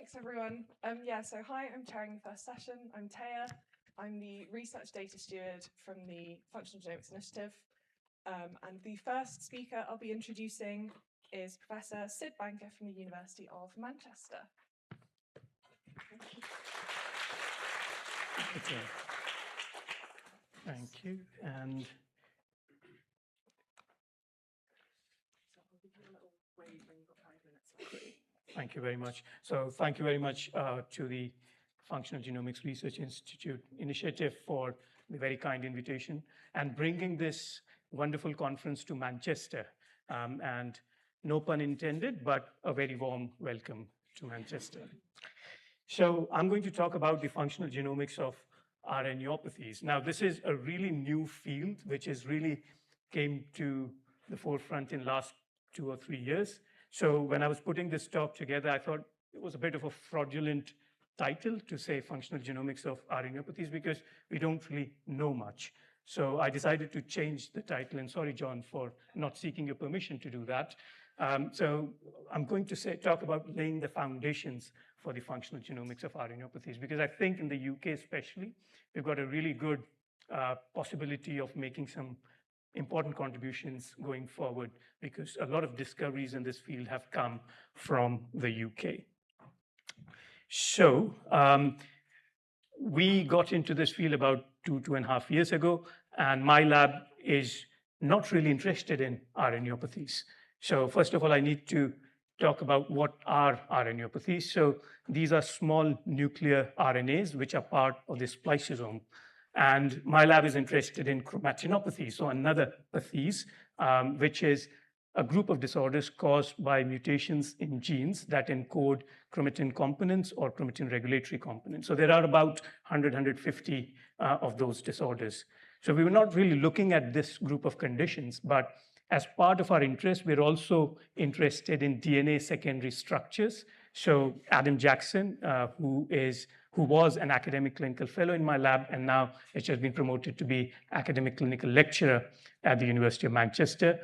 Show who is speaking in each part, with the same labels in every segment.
Speaker 1: Thanks, everyone. So hi, I'm chairing the first session. I'm Taya. I'm the research data steward from the Functional Genomics Initiative. And the first speaker I'll be introducing is Professor Sid Banka from the University of Manchester.
Speaker 2: Okay. Thank you. And thank you very much. So thank you very much to the Functional Genomics Research Institute initiative for the very kind invitation and bringing this wonderful conference to Manchester. And no pun intended, but a very warm welcome to Manchester. So I'm going to talk about the functional genomics of RNAopathies. Now, this is a really new field, which has really came to the forefront in last 2 or 3 years. So when I was putting this talk together, I thought it was a bit of a fraudulent title to say functional genomics of RNAopathies because we don't really know much. So I decided to change the title, and sorry, John, for not seeking your permission to do that. So I'm going to talk about laying the foundations for the functional genomics of RNAopathies, because I think in the UK especially, we've got a really good possibility of making some important contributions going forward, because a lot of discoveries in this field have come from the UK. So we got into this field about 2.5 years ago, and my lab is not really interested in RNAopathies. So first of all, I need to talk about what are RNAopathies. So these are small nuclear RNAs, which are part of the spliceosome. And my lab is interested in chromatinopathy, so another pathies, which is a group of disorders caused by mutations in genes that encode chromatin components or chromatin regulatory components. So there are about 100, 150 of those disorders. So we were not really looking at this group of conditions, but as part of our interest, we're also interested in DNA secondary structures. So Adam Jackson, who was an academic clinical fellow in my lab, and now has just been promoted to be academic clinical lecturer at the University of Manchester.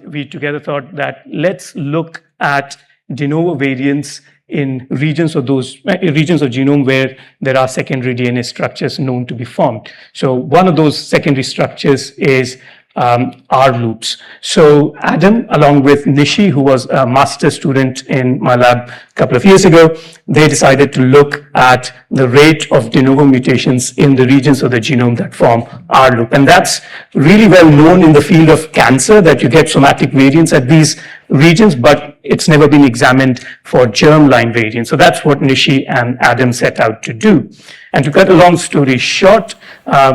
Speaker 2: We together thought that let's look at de novo variants in regions of genome where there are secondary DNA structures known to be formed. So one of those secondary structures is R loops. So Adam, along with Nishi, who was a master student in my lab a couple of years ago, they decided to look at the rate of de novo mutations in the regions of the genome that form R loop. And that's really well known in the field of cancer, that you get somatic variants at these regions, but it's never been examined for germline variants. So that's what Nishi and Adam set out to do. And to cut a long story short,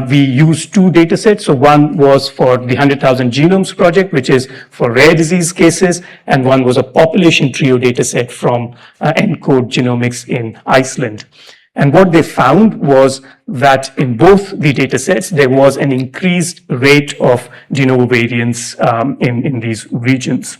Speaker 2: we used 2 data sets. So one was for the 100,000 Genomes Project, which is for rare disease cases, and one was a population trio data set from ENCODE Genomics in Iceland. And what they found was that in both the data sets, there was an increased rate of de novo variants in these regions.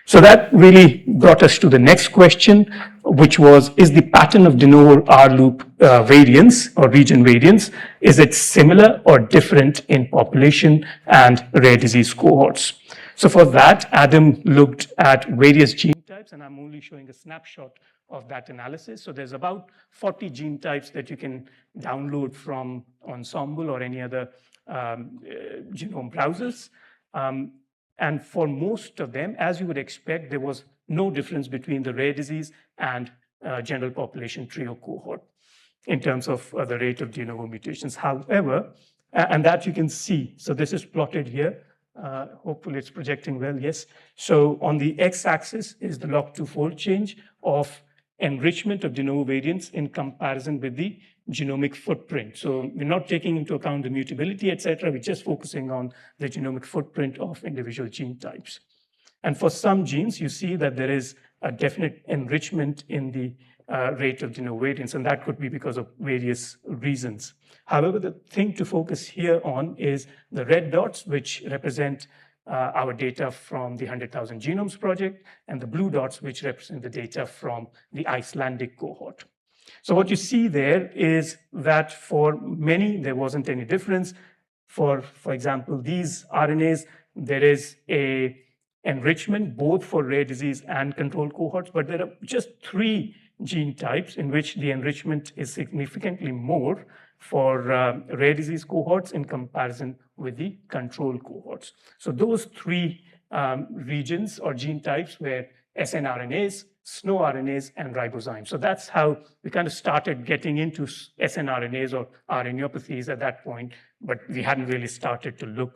Speaker 2: So that really brought us to the next question, which was, is the pattern of de novo R loop variants or region variants, is it similar or different in population and rare disease cohorts? So for that, Adam looked at various gene types, and I'm only showing a snapshot of that analysis. So there's about 40 gene types that you can download from Ensemble or any other genome browsers. And for most of them, as you would expect, there was no difference between the rare disease and general population trio cohort in terms of the rate of de novo mutations. However, and that you can see, so this is plotted here. Hopefully it's projecting well, yes. So on the x-axis is the log2 fold change of enrichment of de novo variants in comparison with the genomic footprint. So we're not taking into account the mutability, et cetera. We're just focusing on the genomic footprint of individual gene types. And for some genes, you see that there is a definite enrichment in the rate of de novo variants, and that could be because of various reasons. However, the thing to focus here on is the red dots, which represent our data from the 100,000 Genomes Project, and the blue dots, which represent the data from the Icelandic cohort. So what you see there is that for many, there wasn't any difference. For example, these RNAs, there is a enrichment both for rare disease and control cohorts, but there are just 3 gene types in which the enrichment is significantly more for rare disease cohorts in comparison with the control cohorts. So those three regions or gene types were snRNAs, snRNAs, and ribozymes. So that's how we kind of started getting into snRNAs or RNAopathies at that point, but we hadn't really started to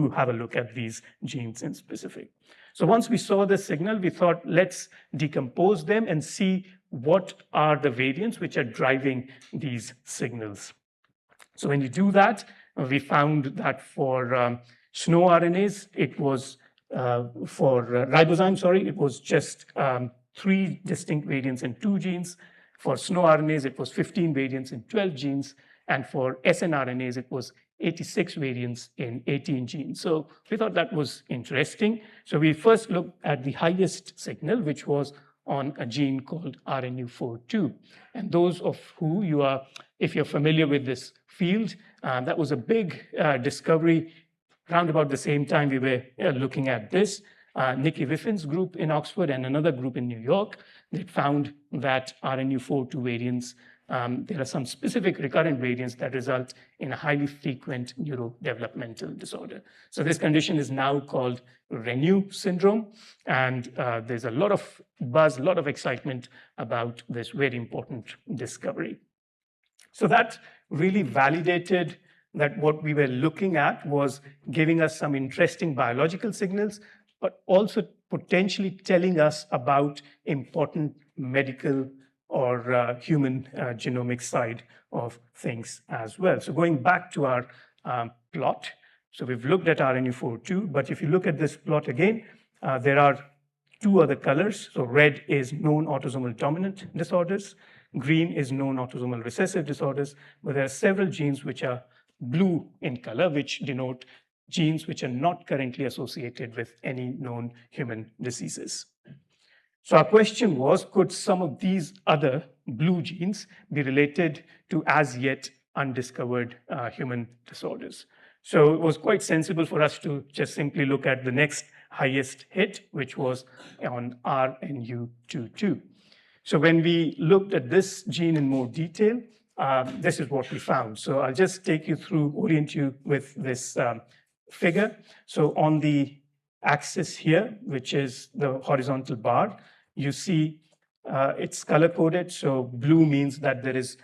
Speaker 2: have a look at these genes in specific. So once we saw the signal, we thought, let's decompose them and see what are the variants which are driving these signals. So when you do that, we found that for snRNAs, it was for ribozymes, sorry, it was just 3 distinct variants in 2 genes. For snRNAs, it was 15 variants in 12 genes. And for snRNAs, it was 86 variants in 18 genes. So we thought that was interesting. So we first looked at the highest signal, which was on a gene called RNU42. And those of who you are, if you're familiar with this field, that was a big discovery. Around about the same time we were looking at this, Nikki Whiffin's group in Oxford and another group in New York, they found that RNU42 variants, there are some specific recurrent variants that result in a highly frequent neurodevelopmental disorder. So this condition is now called Renew syndrome, and there's a lot of buzz, a lot of excitement about this very important discovery. So that really validated that what we were looking at was giving us some interesting biological signals, but also potentially telling us about important medical or human genomic side of things as well. So going back to our plot, so we've looked at RNU42, but if you look at this plot again, there are 2 other colors. So red is known autosomal dominant disorders, green is known autosomal recessive disorders, but there are several genes which are blue in color, which denote genes which are not currently associated with any known human diseases. So our question was, could some of these other blue genes be related to as yet undiscovered human disorders? So it was quite sensible for us to just simply look at the next highest hit, which was on RNU22. So when we looked at this gene in more detail, this is what we found. So I'll just take you through, orient you with this figure. So on the axis here, which is the horizontal bar, you see it's color-coded. So blue means that there is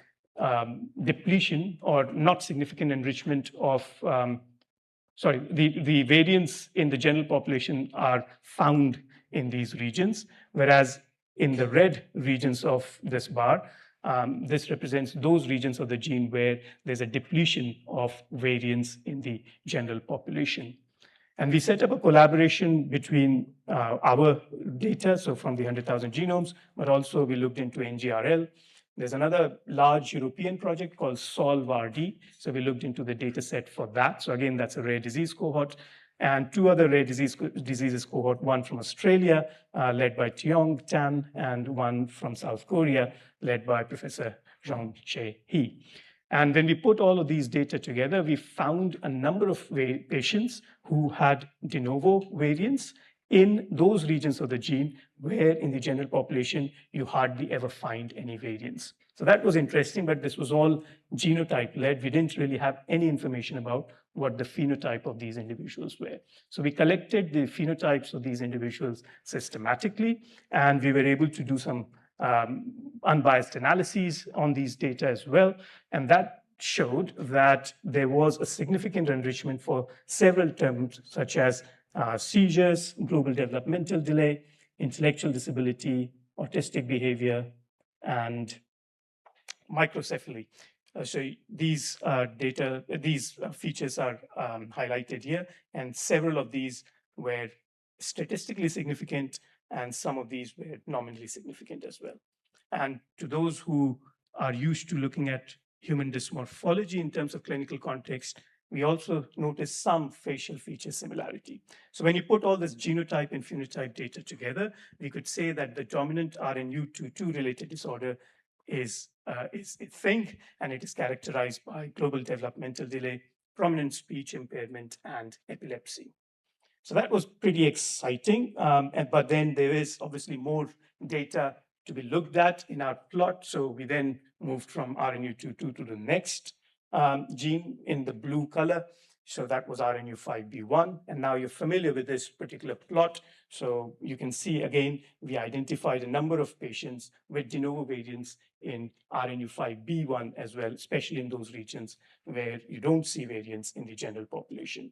Speaker 2: depletion or not significant enrichment of, the variants in the general population are found in these regions, whereas in the red regions of this bar, this represents those regions of the gene where there's a depletion of variants in the general population. And we set up a collaboration between our data, so from the 100,000 genomes, but also we looked into NGRL. There's another large European project called SOLVE-RD. So we looked into the data set for that. So again, that's a rare disease cohort. And 2 other rare diseases cohort, one from Australia, led by Tiong Tan, and one from South Korea, led by Professor Zhong Che He. And when we put all of these data together, we found a number of patients who had de novo variants in those regions of the gene where in the general population, you hardly ever find any variants. So that was interesting, but this was all genotype-led. We didn't really have any information about what the phenotype of these individuals were. So we collected the phenotypes of these individuals systematically, and we were able to do some unbiased analyses on these data as well. And that showed that there was a significant enrichment for several terms, such as seizures, global developmental delay, intellectual disability, autistic behavior, and microcephaly. So these features are highlighted here, and several of these were statistically significant, and some of these were nominally significant as well. And to those who are used to looking at human dysmorphology in terms of clinical context, we also notice some facial feature similarity. So when you put all this genotype and phenotype data together, we could say that the dominant RNU22 related disorder is a thing, and it is characterized by global developmental delay, prominent speech impairment, and epilepsy. So that was pretty exciting, but then there is obviously more data to be looked at in our plot. So we then moved from RNU22 to the next gene in the blue color. So that was RNU5B1. And now you're familiar with this particular plot. So you can see again, we identified a number of patients with de novo variants in RNU5B1 as well, especially in those regions where you don't see variants in the general population.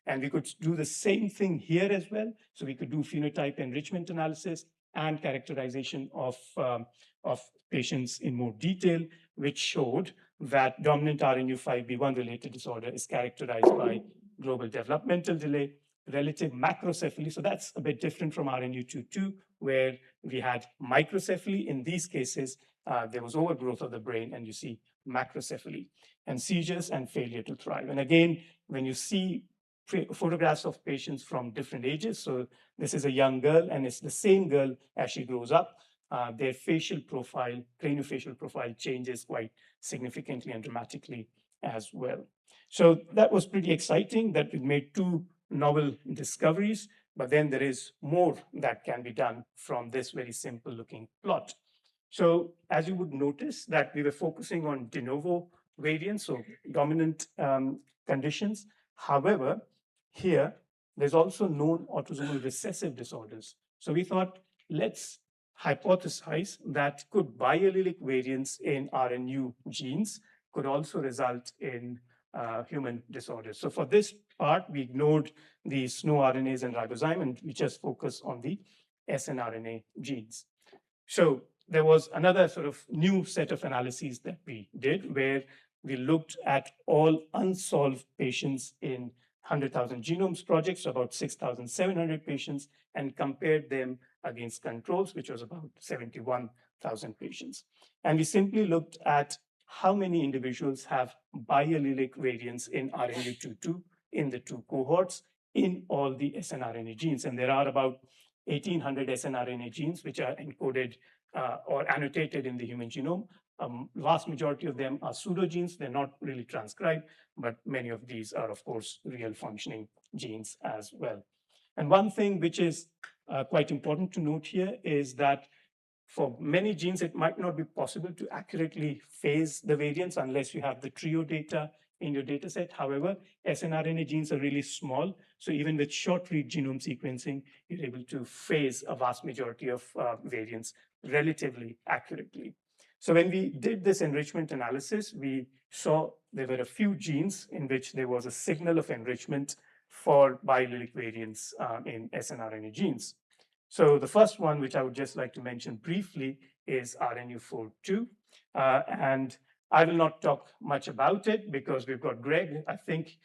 Speaker 2: And we could do the same thing here as well. So we could do phenotype enrichment analysis and characterization of patients in more detail, which showed that dominant RNU5B1 related disorder is characterized by global developmental delay, relative macrocephaly. So that's a bit different from RNU22, where we had microcephaly. In these cases, there was overgrowth of the brain, and you see macrocephaly, and seizures and failure to thrive. And again, when you see photographs of patients from different ages, so this is a young girl, and it's the same girl as she grows up, their facial profile, craniofacial profile changes quite significantly and dramatically as well. So that was pretty exciting that we made two novel discoveries, but then there is more that can be done from this very simple looking plot. So as you would notice that we were focusing on de novo variants, so dominant conditions. However, here there's also known autosomal recessive disorders. So we thought, let's hypothesize that could biallelic variants in RNU genes could also result in human disorders. So for this part, we ignored the SNO RNAs and ribozyme, and we just focus on the snRNA genes. So there was another sort of new set of analyses that we did where we looked at all unsolved patients in 100,000 genomes projects, so about 6,700 patients, and compared them against controls, which was about 71,000 patients. And we simply looked at how many individuals have biallelic variants in RNU22 in the two cohorts in all the snRNA genes. And there are about 1,800 snRNA genes which are encoded or annotated in the human genome. Vast majority of them are pseudogenes. They're not really transcribed, but many of these are, of course, real functioning genes as well. And one thing which is quite important to note here is that for many genes, it might not be possible to accurately phase the variants unless you have the trio data in your data set. However, snRNA genes are really small. So even with short read genome sequencing, you're able to phase a vast majority of variants relatively accurately. So when we did this enrichment analysis, we saw there were a few genes in which there was a signal of enrichment for biallelic variants in snRNA genes. So the first one, which I would just like to mention briefly, is RNU42. And I will not talk much about it because we've got Greg. I think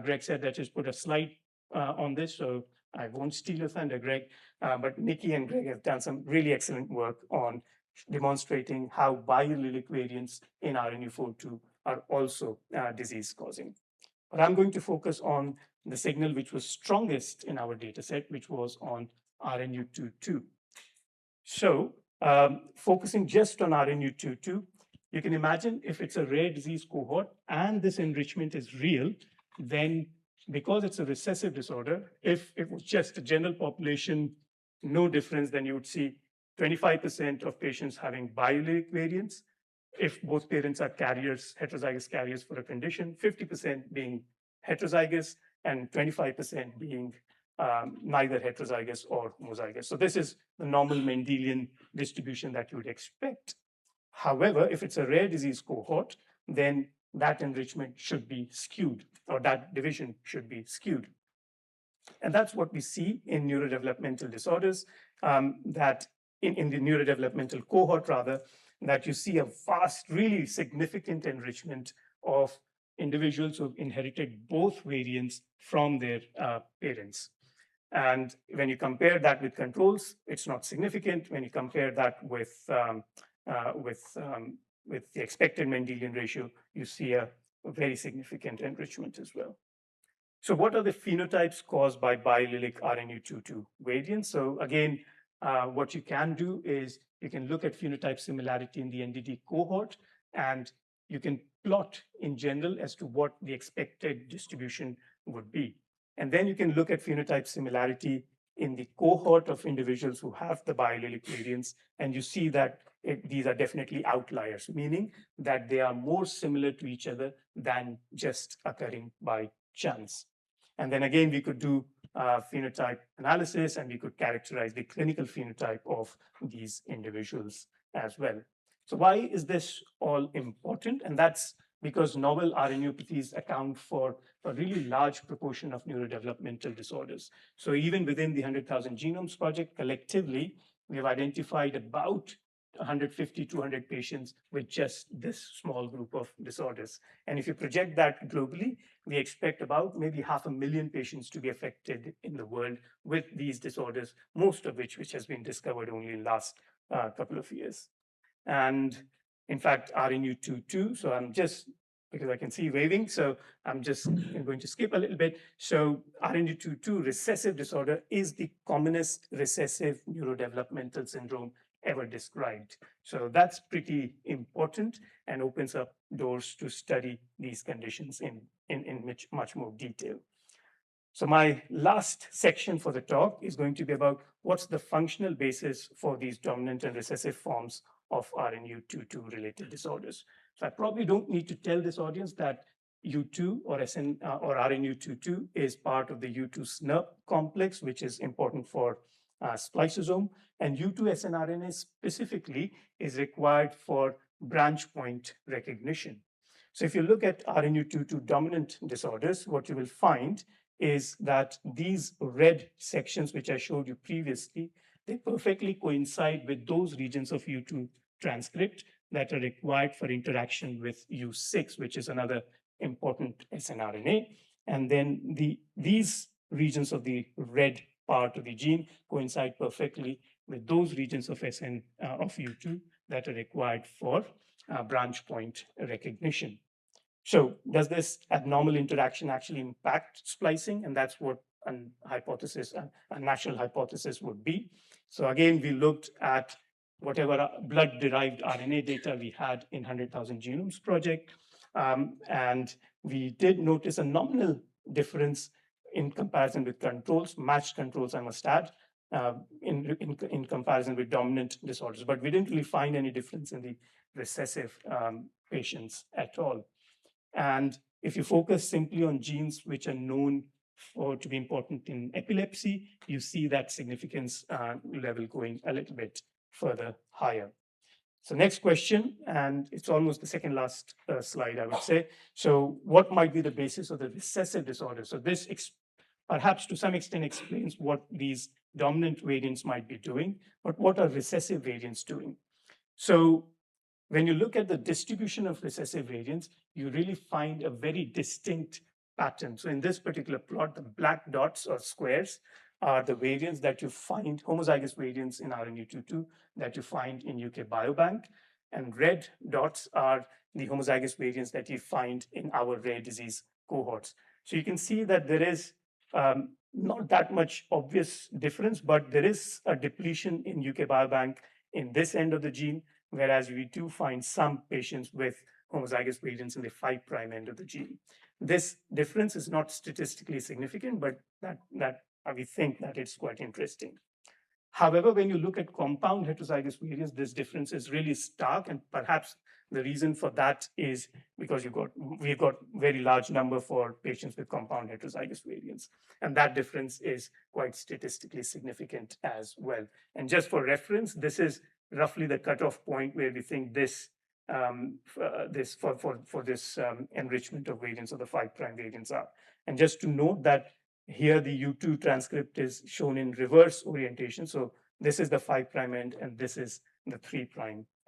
Speaker 2: Greg said that he's put a slide on this, so I won't steal your thunder, Greg. But Nikki and Greg have done some really excellent work on demonstrating how biallelic variants in RNU42 are also disease-causing. But I'm going to focus on the signal which was strongest in our data set, which was on RNU22. So focusing just on RNU22, you can imagine if it's a rare disease cohort and this enrichment is real, then because it's a recessive disorder, if it was just a general population, no difference, then you would see 25% of patients having biallelic variants. If both parents are carriers, heterozygous carriers for a condition, 50% being heterozygous and 25% being neither heterozygous or homozygous. So this is the normal Mendelian distribution that you would expect. However, if it's a rare disease cohort, then that enrichment should be skewed, or that division should be skewed. And that's what we see in neurodevelopmental disorders, that in the neurodevelopmental cohort, rather, that you see a vast, really significant enrichment of individuals who've inherited both variants from their parents. And when you compare that with controls, it's not significant. When you compare that with the expected Mendelian ratio, you see a very significant enrichment as well. So what are the phenotypes caused by biallelic RNU22 variants? So again, what you can do is you can look at phenotype similarity in the NDD cohort, and you can plot in general as to what the expected distribution would be. And then you can look at phenotype similarity in the cohort of individuals who have the biallelic variants, and you see that these are definitely outliers, meaning that they are more similar to each other than just occurring by chance. And then again, we could do phenotype analysis, and we could characterize the clinical phenotype of these individuals as well. So why is this all important? And that's because novel RNAopathies account for a really large proportion of neurodevelopmental disorders. So even within the 100,000 Genomes Project, collectively, we have identified about 150, 200 patients with just this small group of disorders. And if you project that globally, we expect about maybe 500,000 patients to be affected in the world with these disorders, most of which has been discovered only in the last couple of years. And in fact, RNU22, so I'm just, because I can see waving, so I'm going to skip a little bit. So RNU22 recessive disorder is the commonest recessive neurodevelopmental syndrome ever described. So that's pretty important and opens up doors to study these conditions in much more detail. So my last section for the talk is going to be about what's the functional basis for these dominant and recessive forms of RNU22 related disorders. So I probably don't need to tell this audience that U2 or RNU22 is part of the U2 SNP complex, which is important for spliceosome, and U2 snRNA specifically is required for branch point recognition. So if you look at RNU22 dominant disorders, what you will find is that these red sections, which I showed you previously, they perfectly coincide with those regions of U2 transcript that are required for interaction with U6, which is another important snRNA. And then these regions of the red part of the gene coincide perfectly with those regions of of U2 that are required for branch point recognition. So does this abnormal interaction actually impact splicing? And that's what a natural hypothesis would be. So again, we looked at whatever blood-derived RNA data we had in 100,000 Genomes Project. And we did notice a nominal difference in comparison with controls, matched controls, I must add, in comparison with dominant disorders. But we didn't really find any difference in the recessive patients at all. And if you focus simply on genes which are known to be important in epilepsy, you see that significance level going a little bit further higher. So next question, and it's almost the second last slide, I would say. So what might be the basis of the recessive disorder? So this perhaps to some extent explains what these dominant variants might be doing, but what are recessive variants doing? So when you look at the distribution of recessive variants, you really find a very distinct pattern. So in this particular plot, the black dots or squares are the variants that you find, homozygous variants in RNU22 that you find in UK Biobank. And red dots are the homozygous variants that you find in our rare disease cohorts. So you can see that there is not that much obvious difference, but there is a depletion in UK Biobank in this end of the gene, whereas we do find some patients with homozygous variants in the 5' end of the gene. This difference is not statistically significant, but that we think that it's quite interesting. However, when you look at compound heterozygous variants, this difference is really stark, and perhaps the reason for that is because we've got very large number for patients with compound heterozygous variants, and that difference is quite statistically significant as well. And just for reference, this is roughly the cutoff point where we think this enrichment of variants of the 5' variants are. And just to note that here the U2 transcript is shown in reverse orientation. So this is the 5' end and this is the 3'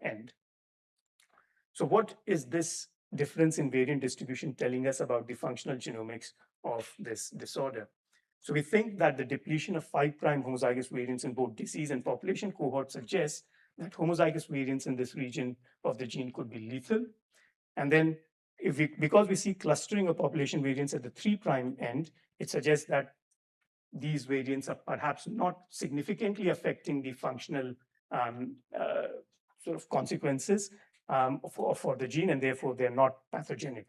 Speaker 2: end. So what is this difference in variant distribution telling us about the functional genomics of this disorder? So we think that the depletion of 5' homozygous variants in both disease and population cohorts suggests that homozygous variants in this region of the gene could be lethal. And then because we see clustering of population variants at the 3' end, it suggests that these variants are perhaps not significantly affecting the functional sort of consequences for the gene, and therefore they're not pathogenic.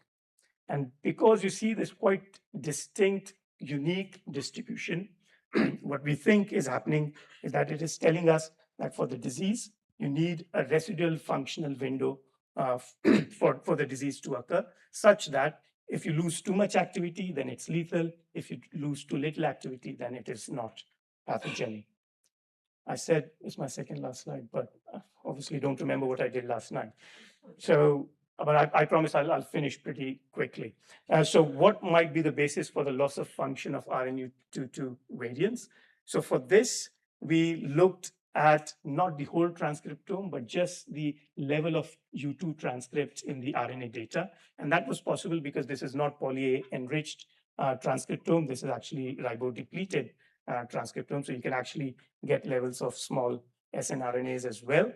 Speaker 2: And because you see this quite distinct, unique distribution, what we think is happening is that it is telling us that for the disease, you need a residual functional window for the disease to occur, such that if you lose too much activity, then it's lethal. If you lose too little activity, then it is not pathogenic. I said it's my second last slide, but obviously don't remember what I did last night. So, but I promise I'll finish pretty quickly. So what might be the basis for the loss of function of RNU22 variants? So for this, we looked at not the whole transcriptome, but just the level of U2 transcripts in the RNA data. And that was possible because this is not poly-A enriched transcriptome. This is actually ribodepleted transcriptome. So you can actually get levels of small snRNAs as well.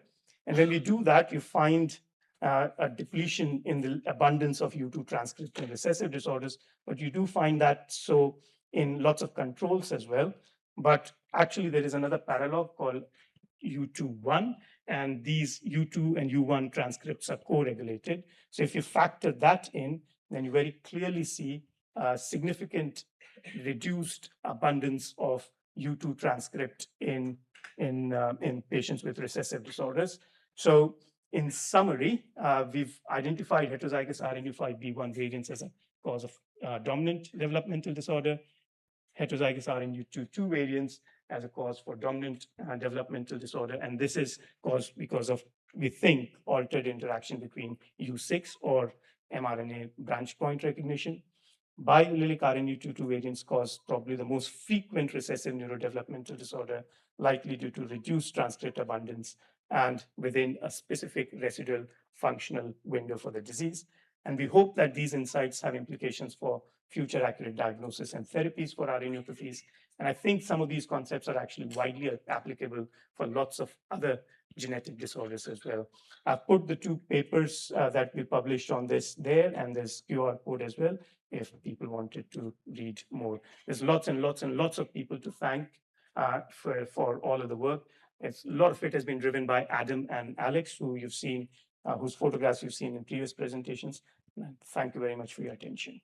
Speaker 2: And when we do that, you find a depletion in the abundance of U2 transcripts in recessive disorders, but you do find that so in lots of controls as well. But actually, there is another paralog called U2-1, and these U2 and U1 transcripts are co-regulated. So if you factor that in, then you very clearly see a significant reduced abundance of U2 transcript in patients with recessive disorders. So in summary, we've identified heterozygous RNU5B1 variants as a cause of dominant developmental disorder, heterozygous RNU22 variants as a cause for dominant developmental disorder. And this is caused because of, we think, altered interaction between U6 or mRNA branch point recognition. Biallelic RNU22 variants cause probably the most frequent recessive neurodevelopmental disorder, likely due to reduced transcript abundance and within a specific residual functional window for the disease. And we hope that these insights have implications for future accurate diagnosis and therapies for RNAopathies. And I think some of these concepts are actually widely applicable for lots of other genetic disorders as well. I've put the two papers that we published on this there, and there's QR code as well if people wanted to read more. There's lots and lots and lots of people to thank for all of the work. A lot of it has been driven by Adam and Alex, who you've seen, whose photographs you've seen in previous presentations. And thank you very much for your attention.